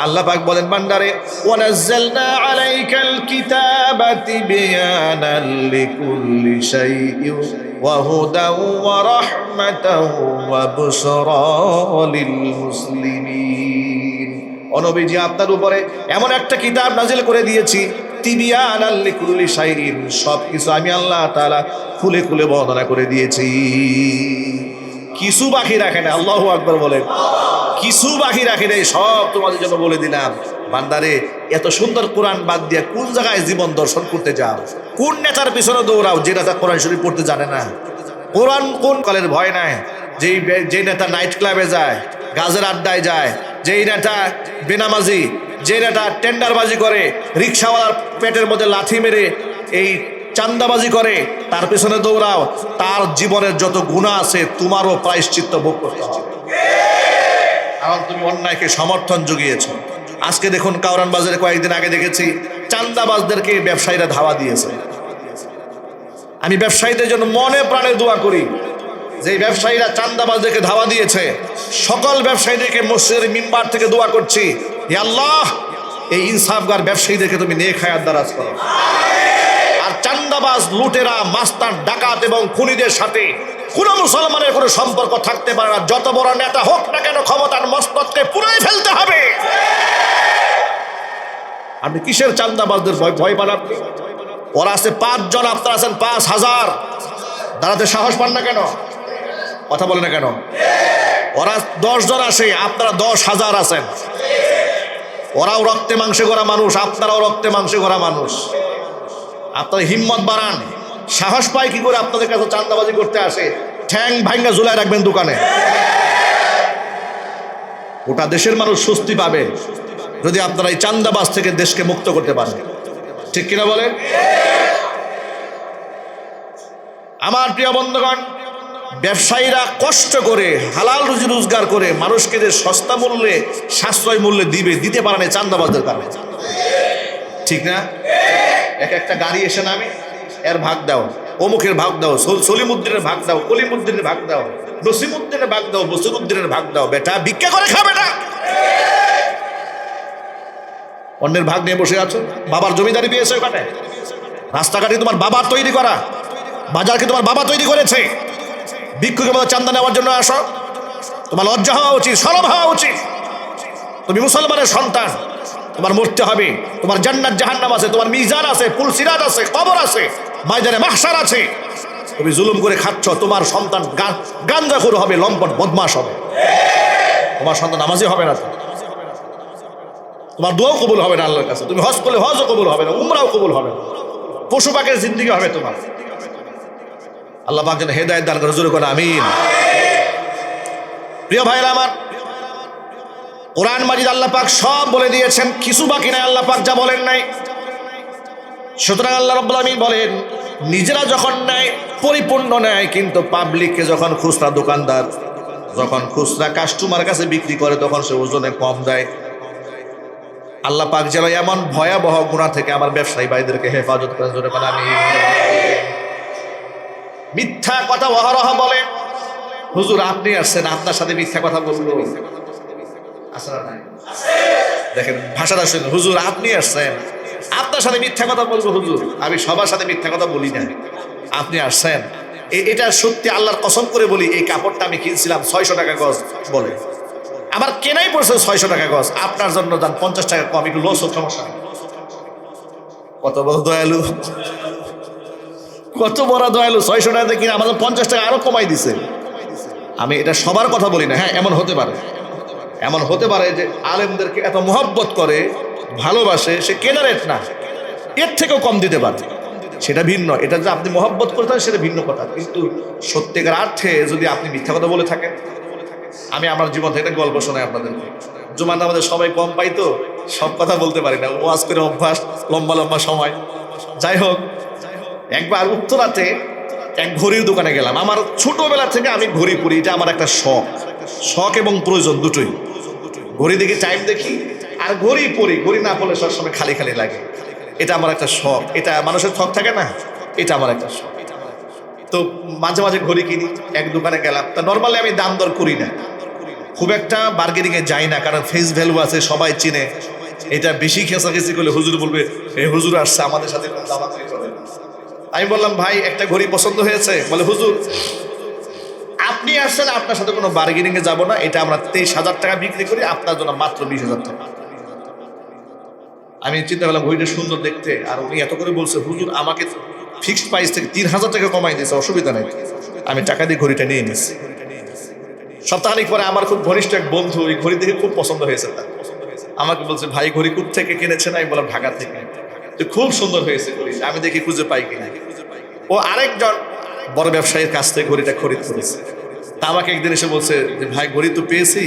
আল্লাহ পাক বলেন বান্দারে, ওয়ানাজ্জালনা আলাইকাল কিতাবা তিবয়ানাল লিকুল্লি শাইইন ওয়া হুদাও ওয়া রাহমাতাও ওয়া বুশরা লিল মুসলিমিন। ও নবীজি, আপনার উপরে এমন একটা কিতাব নাজিল করে দিয়েছি, তিবয়ানাল লিকুল্লি শাইইন, সবকিছু আমি আল্লাহ তাআলা খুলে খুলে বর্ণনা করে দিয়েছি, কিছু বাকি রাখে না। আল্লাহু আকবার বলেন। কিছু বাকি রাখি নাই, সব তোমাদের জন্য বলে দিলাম। বান্দারে, এত সুন্দর কোরআন বাদ দিয়ে কোন জায়গায় জীবন দর্শন করতে যাও? কোন নেতার পিছনে দৌড়াও যে নেতা কোরআন শরীফ পড়তে জানে না? কোরআন কোন কালের ভয় নাই। যে নেতা নাইট ক্লাবে যায়, গাজের আড্ডায় যায়, যে এটা বেনামাজি, যে এটা টেন্ডারবাজি করে, রিক্সাওয়ালার পেটের মধ্যে লাথি মেরে এই চান্দাবাজি করে, তার পেছনে দৌড়াও, তার জীবনের যত গুনাহ আছে তোমারও প্রায়শ্চিত্ত ভোগ করতে হবে, কারণ তুমি অন্যায়কে সমর্থন জুগিয়েছো। আজকে দেখুন কাউরান বাজারে কয়েকদিন আগে দেখেছি চান্দাবাজদেরকে ব্যবসায়ীরা ধাওয়া দিয়েছে। আমি ব্যবসায়ীদের জন্য মনে প্রাণে দোয়া করি, যে ব্যবসায়ীরা চান্দাবাজদেরকে ধাওয়া দিয়েছে, সকল ব্যবসায়ীদেরকে মসজিদের মিম্বার থেকে দোয়া করছি, হে আল্লাহ এই ইনসাফগার ব্যবসায়ীদেরকে তুমি নেক হায়াত দারাজ করো। আর চান্দাবাজ, লুটেরা, মাস্তান, ডাকাত এবং খুনিদের সাথে কোন মুসলমানের কোনো সম্পর্ক থাকতে পারে না। যত বড় নেতা হোক না কেন, ক্ষমতার মস্তককে পুরাই ফেলতে হবে। আপনি কিসের চান্দাবাজদের ভয় পান? আপনি ওরা আছে 5 জন, আপনারা আছেন 5000, দাঁড়াতে সাহস পান না কেন? কথা বলে না কেন? ওরা 10 জন আসে, আপনারা 10,000 আছেন। ওরাও রক্তে মাংসে গড়া মানুষ, আপনারাও রক্তে মাংসে গড়া মানুষ। আপনারা হিম্মত বাড়ান। সাহস পায় কি করে আপনাদের কাছে চান্দাবাজি করতে আসে? ঠ্যাং ভাঙ্গা ঝুলায় রাখবেন দোকানে। গোটা দেশের মানুষ স্বস্তি পাবে যদি আপনারা এই চান্দাবাজ থেকে দেশকে মুক্ত করতে পারেন। ঠিক কিনা বলেন? আমার প্রিয় বন্ধুগণ, ব্যবসায়ীরা কষ্ট করে হালাল রুজি রোজগার করে মানুষকে যে সস্তা মূল্যে, সাশ্রয় মূল্যে দিতে পারে না চান্দাবাজদের কারণে। ঠিক না? একটা গাড়ি এসে নামে, এর ভাগ দাও, অমুকের ভাগ দাও, সলিমুদ্দিনের ভাগ দাও, কলিমুদ্দিনের ভাগ দাও, নসিমুদ্দিনের ভাগ দাও, বসিরুদ্দিনের ভাগ দাও। বেটা ভিক্ষা করে খা বেটা, অন্যের ভাগ নিয়ে বসে আছো। বাবার জমিদারি পেয়েছে ওখানে, রাস্তাঘাটে তোমার বাবার তৈরি করা, বাজারকে তোমার বাবা তৈরি করেছে। ভিক্ষুকের মতো চান্দা নেওয়ার জন্য আসো? তোমার লজ্জা হওয়া উচিত, শরম হওয়া উচিত। তুমি মুসলমানের সন্তান, তোমার মরতে হবে। তোমার জান্নাত জাহান্নাম আছে, তোমার মিজান আছে, পুলসিরাত আছে, কবর আছে, ময়দানে মাহশার আছে। তুমি জুলুম করে খাচ্ছ, তোমার সন্তান গাঞ্জাখোর হবে, লম্পট বদমাশ হবে। তোমার সন্তান নামাজি হবে না, তোমার দোয়াও কবুল হবে না আল্লাহর কাছে। তুমি হজ করলে হজও কবুল হবে না, উমরাও কবুল হবে না। পশু পাখির জিন্দেগি হবে তোমার। আল্লাহ পাক যেন হেদায়েত দান করে, জোরে করে আমিন। প্রিয় ভাইরা আমার, কোরআন মাজিদ আল্লাহ পাক সব বলে দিয়েছেন, কিছু বাকি নাই আল্লাহ পাক যা বলেন নাই। সুতরাং আল্লাহ রাব্বুল আমিন বলেন, নিজেরা যখন নেয় পরিপূর্ণ নেয়, কিন্তু পাবলিককে যখন খুচরা দোকানদার, যখন খুচরা কাস্টমার কাছে বিক্রি করে, তখন সে ওজনে কম দেয়। আল্লাহ পাক যেন এমন ভয়াবহ গুনাহ থেকে আমার ব্যবসায়ী ভাইদেরকে হেফাজত করেন, জোরে বলেন আমিন। মিথ্যা কথা অহরহ বলে, হুজুর আপনি আসছেন, আপনার সাথে মিথ্যা কথা বলবো। দেখেন ভাষাটা শুনুন, হুজুর আপনি আসছেন, আপনার সাথে মিথ্যা কথা বলবো। হুজুর আমি সবার সাথে মিথ্যা কথা বলি না, আপনি আসছেন। এটা সত্যি আল্লাহর কসম করে বলি, এই কাপড়টা আমি কিনছিলাম 600 টাকা গজ বলে, আবার কেনাই পড়ছে 600 টাকা গজ। আপনার জন্য দাম 50 টাকা কম, একটু লস হোক, সমস্যা নেই। কত বড় দয়ালু, কত বড় দয়ালু! 600 টাকা কিনে আমাদের 50 টাকা আরো কমাই দিছে। আমি এটা সবার কথা বলি না। হ্যাঁ, এমন হতে পারে, এমন হতে পারে যে আলেমদেরকে এত মোহব্বত করে, ভালোবাসে, সে কেনা রেট না, এর থেকেও কম দিতে পারে, সেটা ভিন্ন। এটা যে আপনি মোহব্বত করে থাকেন সেটা ভিন্ন কথা, কিন্তু সত্যিকার অর্থে যদি আপনি মিথ্যা কথা বলে থাকেন। আমি আমার জীবন থেকে একটা গল্প শোনাই আপনাদেরকে। জুমার নামাজে সবাই কম পাইতো, সব কথা বলতে পারি না, ওয়াজ করে অভ্যাস, লম্বা লম্বা সময়। যাই হোক, একবার উত্তরাতে এক ঘড়ির দোকানে গেলাম। আমার ছোটবেলা থেকে আমি ঘড়ি পরি, এটা আমার একটা শখ, শখ এবং প্রয়োজন দুটোই। ঘড়ি দেখি, টাইম দেখি, আর ঘড়ি পরি। ঘড়ি না পড়লে সবসময় খালি খালি লাগে, এটা আমার একটা শখ। এটা মানুষের শখ থাকে না, এটা আমার একটা শখ। তো মাঝে মাঝে ঘড়ি কিনি। এক দোকানে গেলাম, তা নর্মালি আমি দাম দর করি না, খুব একটা বার্গেনিংয়ে যাই না, কারণ ফেস ভ্যালু আছে, সবাই চিনে। এটা বেশি খেসাখেসি করলে হুজুর বলবে, এই হুজুর আসছে আমাদের সাথে দামাদামি করে। আমি বললাম, ভাই একটা ঘড়ি পছন্দ হয়েছে? বলে, হুজুর আপনি আসছেন, আপনার সাথে কোনো বার্গেনিংয়ে যাবো না, এটা আমরা 23,000 টাকা বিক্রি করি, আপনার জন্য মাত্র 20,000 টাকা। আমি চিন্তা করলাম ঘড়িটা সুন্দর দেখতে, আর উনি এত করে বলছে, হুজুর আমাকে ফিক্সড প্রাইস থেকে 3,000 টাকা কমাই দিয়েছে, অসুবিধা নেই। আমি টাকা দিয়ে ঘড়িটা নিয়ে নিচ্ছি। সপ্তাহখানিক পরে আমার খুব ঘনিষ্ঠ এক বন্ধু এই ঘড়ি দেখে খুব পছন্দ হয়েছে তার, আমাকে বলছে, ভাই ঘড়ি কোথা থেকে কিনেছেন? আমি বললাম, ঢাকা থেকে। তো খুব সুন্দর হয়েছে ঘড়ি, আমি দেখি খুঁজে পাই কিনা। ও আরেকজন বড় ব্যবসায়ীর কাছ থেকে ঘড়িটা খরিদ করেছে। তা আমাকে একদিন এসে বলছে যে, ভাই ঘড়ি তো পেয়েছি,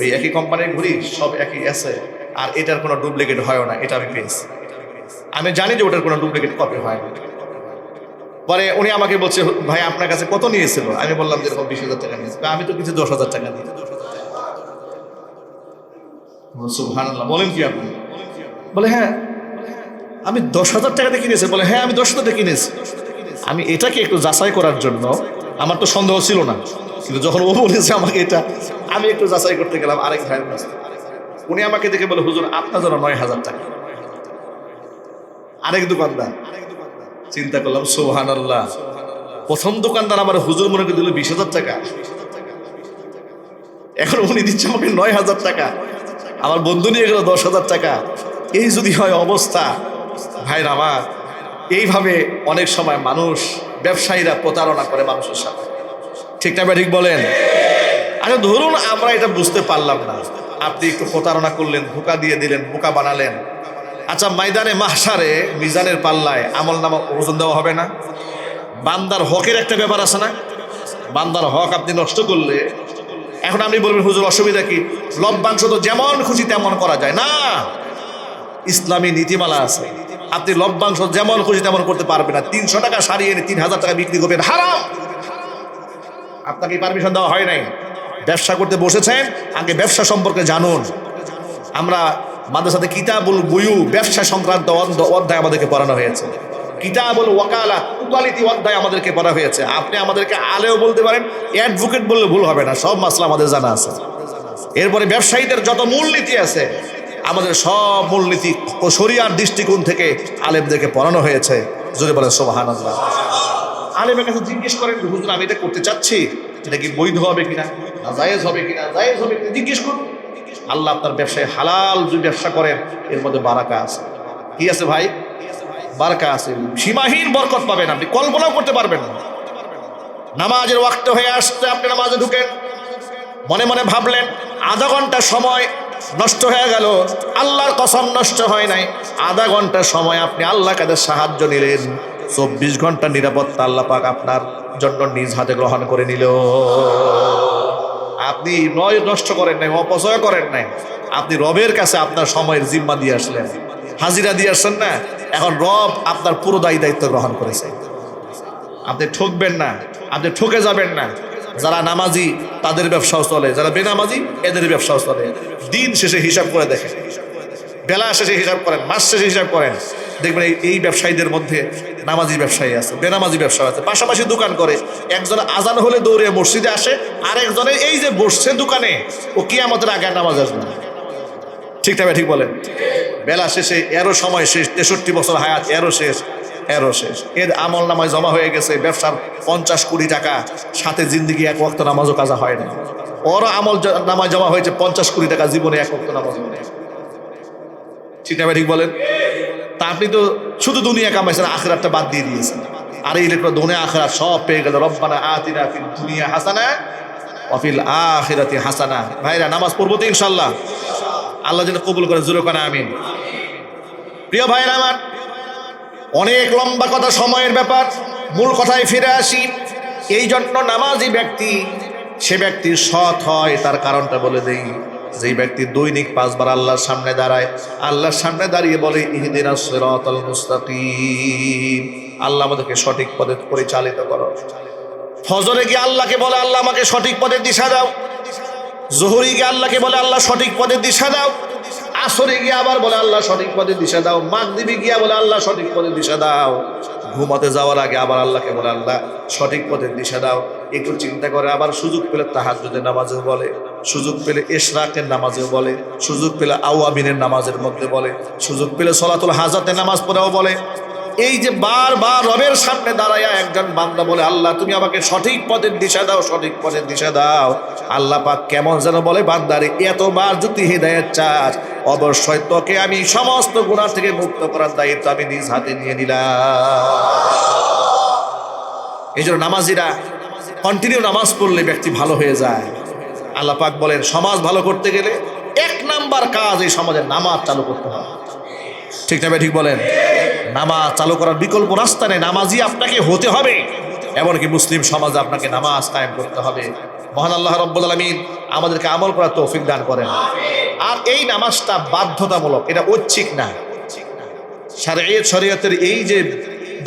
ওই একই কোম্পানির ঘড়ি, সব একই আছে, আর এটার কোনো ডুপ্লিকেট হয় না, এটা আমি পেয়েছি। আমি জানি যে ওটার কোনো ডুপ্লিকেট কপি হয় না। পরে উনি আমাকে বলছে, ভাই আপনার কাছে কত নিয়েছিল? আমি বললাম যে এরকম 20,000 টাকা নিয়েছিল। আমি তো কিছু 10,000 টাকা নিই। সুবহানাল্লাহ, বলেন কি আপনি? বলে হ্যাঁ আমি 10,000 টাকাতে কিনেছি। বলে হ্যাঁ আমি 10,000 টাকা কিনেছি। আমি এটাকে একটু যাচাই করার জন্য, আমার তো সন্দেহ ছিল না, কিন্তু যখন ও বলেছে আমাকে এটা, আমি একটু যাচাই করতে গেলাম আরেক ভাইয়ের কাছে। উনি আমাকে দেখে বলে, হুজুর আপনার জন্য 9,000 টাকা। আরেক দোকানদার, চিন্তা করলাম সুবহানাল্লাহ, প্রথম দোকানদার আমার হুজুর মনে করে দিল 20,000 টাকা, এখন উনি দিচ্ছে আমাকে 9,000 টাকা, আমার বন্ধু নিয়ে গেল 10,000 টাকা। এই যদি হয় অবস্থা, ভাইরা আমার, এইভাবে অনেক সময় মানুষ, ব্যবসায়ীরা প্রতারণা করে মানুষের সাথে, ঠিক না ঠিক বলেন? আচ্ছা ধরুন আমরা এটা বুঝতে পারলাম না, আপনি একটু প্রতারণা করলেন, ধোঁকা দিয়ে দিলেন, বোকা বানালেন। আচ্ছা ময়দানে মাহশারে মিজানের পাল্লায় আমলনামা ওজন দেওয়া হবে না? বান্দার হকের একটা ব্যাপার আছে না? বান্দার হক আপনি নষ্ট করলে, এখন আপনি বলবেন হুজুর অসুবিধা কি? লভ্যাংশ তো যেমন খুশি তেমন করা যায় না, ইসলামী নীতিমালা আছে। আপনি লভ্যাংশ যেমন খুশি তেমন করতে পারবেন না। 300 টাকা সারিয়ে এনে 3,000 টাকা বিক্রি করবেন, হারাম। আপনাকে পারমিশন দেওয়া হয় নাই। ব্যবসা করতে বসেছেন, আগে ব্যবসা সম্পর্কে জানুন। আমরা মাদ্রাসাতে কিতাবুল বুয়ু, ব্যবসা সংক্রান্ত অধ্যায় আমাদেরকে পড়ানো হয়েছে। কিতাবুল ওয়াকালা, উকালতি অধ্যায় আমাদেরকে পড়া হয়েছে। আপনি আমাদেরকে আলেও বলতে পারেন, অ্যাডভোকেট বললে ভুল হবে না, সব মাসলা আমাদের জানা আছে। এরপরে ব্যবসায়ীদের যত মূলনীতি আছে, আমাদের সব মূলনীতি ও শরিয়ার দৃষ্টিকোণ থেকে আলেমদেরকে পড়ানো হয়েছে। জোরে বলেন সুবহানাল্লাহ। আলেমের কাছে জিজ্ঞেস করেন, হুজুর আমি এটা করতে চাচ্ছি, এটা কি বৈধ হবে কিনা, না জায়েজ হবে কিনা, জায়েজ হবে কিনা জিজ্ঞেস করুন। আল্লাহ আপনার ব্যবসায় হালাল যদি ব্যবসা করেন, এর মধ্যে বারাকা আছে। কি আছে ভাই? বারাকা আছে, সীমাহীন বরকত পাবেন, আপনি কল্পনাও করতে পারবেন না। নামাজের ওয়াক্ত হয়ে আসতে আপনি নামাজে ঢুকেন, মনে মনে ভাবলেন আধা ঘন্টা সময় নষ্ট হয়ে গেল, আল্লাহর কসম নষ্ট হয় নাই। আধা ঘন্টা সময় আপনি আল্লাহর কাছে সাহায্য নিলেন, 24 ঘন্টার নিরাপত্তা আল্লাহ পাক আপনার জন্য নিজ হাতে গ্রহণ করে নিল। আপনি নয় নষ্ট করেন নাই, অপচয় করেন নাই, আপনি রবের কাছে আপনার সময়ের জিম্মা দিয়ে আসলেন, হাজিরা দিয়ে আসছেন না। এখন রব আপনার পুরো দায়িত্ব গ্রহণ করেছে। আপনি ঠকবেন না, আপনি ঠকে যাবেন না। যারা নামাজি তাদের ব্যবসাও চলে, যারা বেনামাজি এদের ব্যবসাও চলে। দিন শেষে হিসাব করে দেখেন, বেলা শেষে হিসাব করেন, মাস শেষে হিসাব করেন, দেখবেন এই ব্যবসায়ীদের মধ্যে নামাজি ব্যবসায়ী আছে, বেনামাজি ব্যবসা আছে, পাশাপাশি দোকান করে। একজন আজান হলে দৌড়ে মসজিদে আসে, আর একজনের এই যে বসছে দোকানে, ও কিয়ামতের আগে নামাজ আসবে না। ঠিক না ঠিক বলেন? বেলা শেষে এরও সময় শেষ, 63 বছর হায়াত এরও শেষ, এরও শেষ। এর আমল নামায় জমা হয়ে গেছে ব্যবসার 50 কোটি টাকা, সাথে জিন্দিগি এক ওয়াক্ত নামাজও কাজা হয় না। ওরও আমল নামায় জমা হয়েছে 50 কোটি টাকা, জীবনে এক ওয়াক্ত নামাজ হয় না। ঠিক না ঠিক বলেন? তা আপনি তো শুধু দুনিয়া কামাইছেন, আখিরাতটা বাদ দিয়ে দিয়েছেন। আর এই লেখা দুনিয়া আখিরাত সব পেয়ে গেল। রব্বানা আতিনা ফিদ দুনিয়া হাসানা ওয়া ফিল আখিরাতি হাসানা। ভাইরা নামাজ পড়বো তো ইনশাআল্লাহ? আল্লাহ যেন কবুল করে, জোরে কোন আমিন। প্রিয় ভাইরা আমার, অনেক লম্বা কথা, সময়ের ব্যাপার, মূল কথায় ফিরে আসি। এই জন্য নামাজি ব্যক্তি, সে ব্যক্তি সৎ হয়, তার কারণটা বলে দেই। যেই ব্যক্তি দৈনিক 5 বার আল্লাহর সামনে দাঁড়ায়, আল্লাহর সামনে দাঁড়িয়ে বলে ইহদিনাস সিরাতাল মুস্তাকিম, আল্লাহ আমাদেরকে সঠিক পথে পরিচালিত করো। ফজরে গিয়ে আল্লাহকে বলে, আল্লাহ আমাকে সঠিক পথের দিশা দাও। জোহরে গিয়ে আল্লাহকে বলে, আল্লাহ সঠিক পথের দিশা দাও। আসরে গিয়ে আবার বলে, আল্লাহ সঠিক পথের দিশা দাও। মাগরিবে গিয়ে বলে, আল্লাহ সঠিক পথের দিশা দাও। ঘুমাতে যাওয়ার আগে আবার আল্লাহকে বলে, আল্লাহ সঠিক পথের দিশা দাও। একটু চিন্তা করে আবার সুযোগ পেলে তাহাজ্জুদের নামাজেও বলে, সুযোগ পেলে ইশরাকের নামাজেও বলে, সুযোগ পেলে আওয়াবিনের নামাজের মধ্যে বলে, সুযোগ পেলে সলাতুল হাজাতের নামাজ পড়েও বলে। এই যে বারবার রবের সামনে দাঁড়ায়া একজন বান্দা বলে, আল্লাহ তুমি আমাকে সঠিক পথের দিশা দাও, সঠিক পথের দিশা দাও। আল্লাহ পাক কেমন যেন বলে, বান্দারে এতবার যদি হিদায়াত চাস, অবশ্যই তোকে আমি সমস্ত গুনাহ থেকে মুক্ত করার দায়িত্ব আমি নিজ হাতে নিয়ে নিলাম। এই জন্য নামাজিরা কন্টিনিউ নামাজ পড়লে ব্যক্তি ভালো হয়ে যায়। আল্লাহ পাক বলেন, সমাজ ভালো করতে গেলে 1 নাম্বার কাজ এই সমাজের নামাজ চালু করতে হবে। ঠিক না ঠিক বলেন? নামাজ চালু করার বিকল্প রাস্তা নেই, নামাজি আপনাকে হতে হবে। এমনকি মুসলিম সমাজে আপনাকে নামাজ কায়েম করতে হবে। মহান আল্লাহ রাব্বুল আলামিন আমাদেরকে আমল করার তৌফিক দান করেন। আর এই নামাজটা বাধ্যতামূলক, এটা ঐচ্ছিক না। শরীয়তের এই যে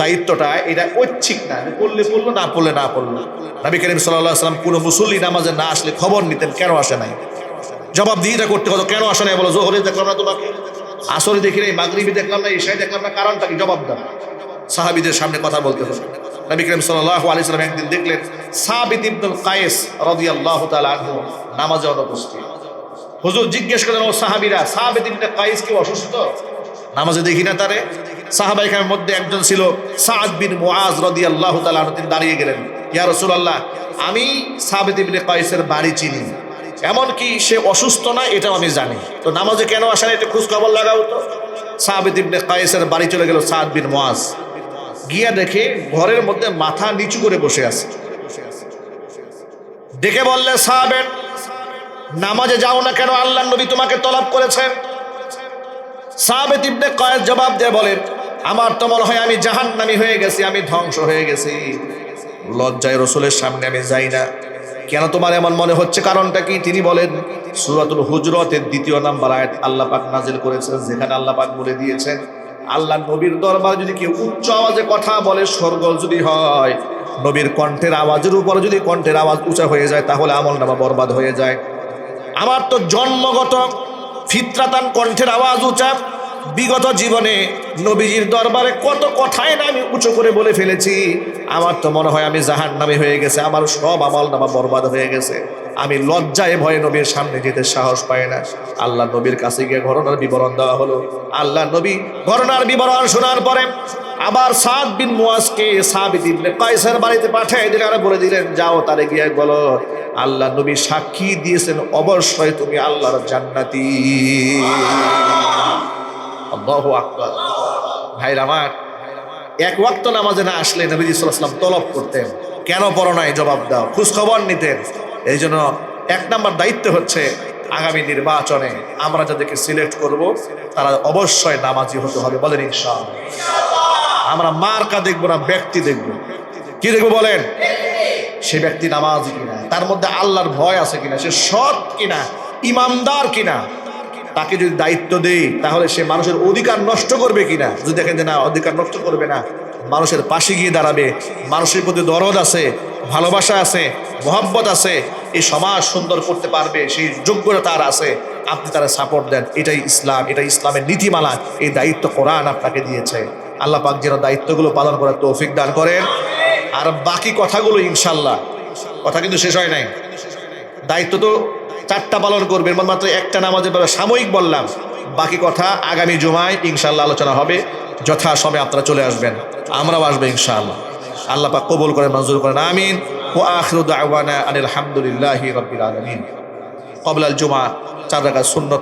দায়িত্বটা, এটা ঐচ্ছিক না, পড়লে পড়লো, না পড়লে না পড়লো। নবী করিম সাল্লাল্লাহু আলাইহি ওয়াসাল্লাম কোনো মুসল্লি নামাজে না আসলে খবর নিতেন, কেন আসে নাই, জবাব দিয়ে এটা করতে হতো, কেন আসে নাই বলো, জোহরে দেখলাম না তোমাকে, আসরে দেখি নাই, মাগরিবি দেখলাম না, ইশায় দেখলাম না, কারণটা কি, জবাব দাও। সাহাবীদের সামনে কথা বলতে হতো। নবী করিম সাল্লাল্লাহু আলাইহি ওয়াসাল্লাম একদিন দেখলেন সাবিত ইবনুল কায়েস রাদিয়াল্লাহু তাআলা আনহু নামাজে অনুপস্থিত। হুজুর জিজ্ঞেস করেন, ও সাহাবীরা, সাবিত ইবনে কায়েস কি অসুস্থ, নামাজে দেখি না তারে? সাহাবায়ে কেরামের মধ্যে একজন ছিল সাদ বিন মুআজ রাদিয়াল্লাহু তাআলা আনহু, তিনি দাঁড়িয়ে গেলেন, ইয়া রাসূলুল্লাহ, আমি সাবিত ইবনে কায়েসের বাড়ি চিনি, এমনকি সে অসুস্থ না এটাও আমি জানি, তো নামাজে কেন আসে না, এটা খোঁজ খবর লাগাও তো। সাবিত ইবনে কায়েসের বাড়ি চলে গেল সাদ বিন মুআজ, গিয়া দেখে ঘরের মধ্যে মাথা নিচু করে বসে আছে। ডেকে বললে, সাবিত, নামাজে যাও না কেন, আল্লাহর নবী তোমাকে তলব করেছেন। সাবিত ইবনে কায়েস জবাব দিয়ে বলেন, আমার তো মনে হয় আমি জাহান্নামী হয়ে গেছি, আমি ধ্বংস হয়ে গেছি, লজ্জায় রাসূলের সামনে আমি যাই না। কেন তোমার এমন মনে হচ্ছে, কারণটা কি? তিনি বলেন, সূরাতুল হুজরাতের 2 নম্বর আয়াত আল্লাহ পাক নাযিল করেছেন, যেখানে আল্লাহ পাক বলে দিয়েছেন, আল্লাহ নবীর দরবারে যদি কেউ উচ্চ আওয়াজে কথা বলে, স্বর্গ যদি হয়, নবীর কণ্ঠের আওয়াজের উপর যদি কণ্ঠের আওয়াজ উঁচা হয়ে যায়, তাহলে আমলনামা বরবাদ হয়ে যায়। আমার তো জন্মগত ফিতরাতান কণ্ঠের আওয়াজ উঁচা, বিগত জীবনে নবীজির দরবারে কত কথাই না আমি উঁচু করে বলে ফেলেছি, আমার তো মনে হয় আমি জাহান্নামী হয়ে গেছে, আমার সব আমলনামা বরবাদ হয়ে গেছে, আমি লজ্জায় ভয়ে নবীর সামনে যেতে সাহস পাই না। আল্লাহ নবীর কাছে গিয়ে ঘটনার বিবরণ দেওয়া হলো। আল্লাহ নবী ঘটনার বিবরণ শোনার পরে আবার সাদ বিন মুআজকে সাবিত ইবনে কায়েসের বাড়িতে পাঠিয়ে দিলেন, আর বলে দিলেন, যাও তারে গিয়ে বলো, আল্লাহ নবী সাক্ষী দিয়েছেন, অবশ্যই তুমি আল্লাহর জান্নাতি। আল্লাহু আকবার। ভাইরা আমার, এক ওয়াক্ত নামাজে না আসলে নবী সাল্লাল্লাহু আলাইহি ওয়াসাল্লাম তলব করতেন, কেন পড়ো নাই, জবাব দাও, খোঁজ খবর নিতেন। এই জন্য 1 নম্বর দায়িত্ব হচ্ছে, আগামী নির্বাচনে আমরা যাদেরকে সিলেক্ট করব, তারা অবশ্যই নামাজি হতে হবে। বলেন ইনশাআল্লাহ। আমরা মার্কা দেখবো না, ব্যক্তি দেখবো। কি দেখবো বলেন? সে ব্যক্তি নামাজি কিনা, তার মধ্যে আল্লাহর ভয় আছে কিনা, সে সৎ কিনা, ইমানদার কিনা। তাকে যদি দায়িত্ব দেই, তাহলে সে মানুষের অধিকার নষ্ট করবে কিনা। যদি দেখেন যে না, অধিকার নষ্ট করবে না, মানুষের পাশে গিয়ে দাঁড়াবে, মানুষের প্রতি দরদ আছে, ভালোবাসা আছে, মহব্বত আছে, এই সমাজ সুন্দর করতে পারবে, সেই যোগ্যতা তার আছে, আপনি তারা সাপোর্ট দেন। এটাই ইসলাম, এটাই ইসলামের নীতিমালা। এই দায়িত্ব কোরআন আপনাকে দিয়েছে। আল্লাহ পাক যেন দায়িত্বগুলো পালন করার তৌফিক দান করেন। আর বাকি কথাগুলো ইনশাল্লাহ, কথা কিন্তু শেষ হয় নাই। দায়িত্ব তো 4টা পালন করবেন, মাত্র একটা নামাজের ব্যাপারে সাময়িক বললাম, বাকি কথা আগামী জুমায় ইনশাল্লাহ আলোচনা হবে। যথাসময়ে আপনারা চলে আসবেন, আমরাও আসবো ইনশাআল্লাহ। আল্লাহ পাক কবুল করেন, মঞ্জুর করেন, আমিন। ওয়া আখিরু দাওয়ানা আনিল হামদুলিল্লাহি রাব্বিল আলামিন। ক্বাবলা আল জুমআ 4 রাকাত সুন্নাত